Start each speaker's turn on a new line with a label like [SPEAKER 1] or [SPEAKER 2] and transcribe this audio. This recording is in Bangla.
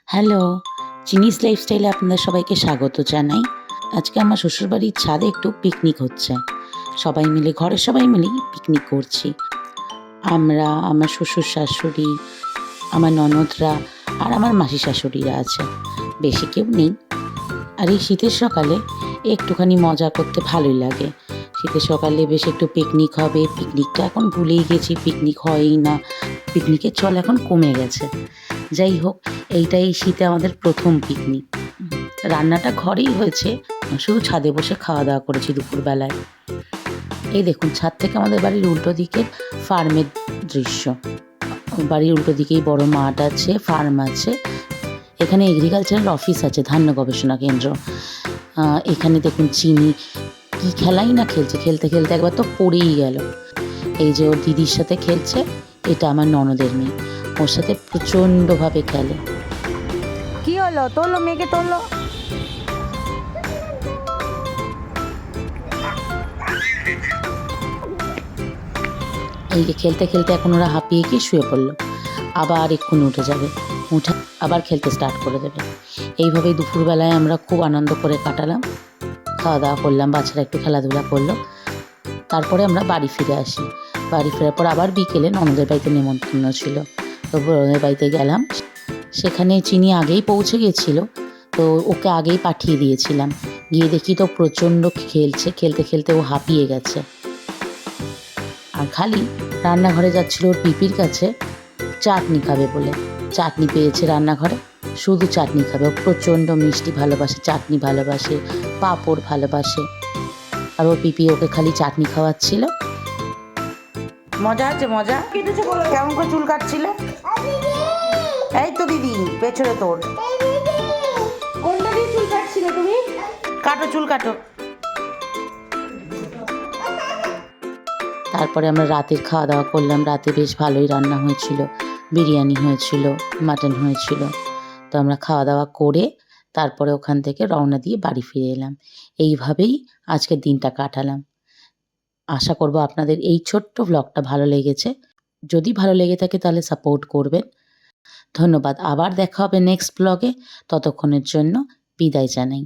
[SPEAKER 1] হ্যালো, চিনিস লাইফস্টাইলে আপনাদের সবাইকে স্বাগত জানাই। আজকে আমার শ্বশুরবাড়ির ছাদে একটু পিকনিক হচ্ছে। সবাই মিলে, ঘরের সবাই মিলেই পিকনিক করছি। আমরা, আমার শ্বশুর শাশুড়ি, আমার ননদরা আর আমার মাসি শাশুড়িরা আছে। বেশি কেউ নেই। আর এই শীতের সকালে একটুখানি মজা করতে ভালোই লাগে। শীতের সকালে বেশ একটু পিকনিক হবে। পিকনিকটা এখন ভুলেই গেছি, পিকনিক হয়ই না। পিকনিকের চল এখন কমে গেছে। যাই হোক, এইটা এই শীতে আমাদের প্রথম পিকনিক। রান্নাটা ঘরেই হয়েছে, শুধু ছাদে বসে খাওয়া দাওয়া করেছি দুপুরবেলায়। এই দেখুন, ছাদ থেকে আমাদের বাড়ির উল্টো দিকে ফার্মের দৃশ্য। বাড়ির উল্টো দিকেই বড় মাঠ আছে, ফার্ম আছে। এখানে এগ্রিকালচারাল অফিস আছে, ধান্য গবেষণা কেন্দ্র। এখানে দেখুন চিনি কি খেলাই না খেলছে, খেলতে খেলতে একবার তো পড়েই গেল। এই যে ওর দিদির সাথে খেলছে, এটা আমার ননদের মেয়ে, ওর সাথে প্রচণ্ডভাবে খেলে।
[SPEAKER 2] কি হলো? তোলো মেয়েকে, তোলো।
[SPEAKER 1] এই যে খেলতে খেলতে এখন ওরা হাঁপিয়ে গিয়ে শুয়ে পড়লো। আবার এক্ষুনি উঠে যাবে, উঠে আবার খেলতে স্টার্ট করে দেবে। এইভাবেই দুপুরবেলায় আমরা খুব আনন্দ করে কাটালাম, খাওয়া দাওয়া করলাম, বাচ্চারা একটু খেলাধুলা করলো। তারপরে আমরা বাড়ি ফিরে আসি। বাড়ি ফেরার পর আবার বিকেলে ননদের বাড়িতে নেমন্তন্ন ছিল, তো ননদের বাড়িতে গেলাম। সেখানে চিনি আগেই পৌঁছে গেছিলো, তো ওকে আগেই পাঠিয়ে দিয়েছিলাম। গিয়ে দেখি তো প্রচণ্ড খেলছে, খেলতে খেলতে ও হাঁপিয়ে গেছে। আর খালি রান্নাঘরে যাচ্ছিল ওর পিপির কাছে চাটনি খাবে বলে। চাটনি পেয়েছে রান্নাঘরে, শুধু চাটনি খাবে। ও প্রচণ্ড মিষ্টি ভালোবাসে, চাটনি ভালোবাসে, পাঁপড় ভালোবাসে। আর ওর পিপি ওকে খালি চাটনি খাওয়াচ্ছিল।
[SPEAKER 2] মজা আছে? মজা কেমন করে চুল কাটছিলে? এই তো দিদি পেছনে তোর।
[SPEAKER 3] কোনটা দিয়ে চুল কাটছিলে তুমি?
[SPEAKER 2] কাটো, চুল কাটো।
[SPEAKER 1] তারপরে আমরা রাতের খাওয়া দাওয়া করলাম। রাতে বেশ ভালোই রান্না হয়েছিল, বিরিয়ানি হয়েছিল, মাটন হয়েছিল। তো আমরা খাওয়া দাওয়া করে তারপরে ওখান থেকে রওনা দিয়ে বাড়ি ফিরে এলাম। এইভাবেই আজকের দিনটা কাটালাম। আশা করব আপনাদের এই ছোট্ট ব্লগটা ভালো লেগেছে। যদি ভালো লেগে থাকে তাহলে সাপোর্ট করবেন। ধন্যবাদ। আবার দেখা হবে নেক্সট ব্লগে। ততক্ষণের জন্য বিদায় জানাই।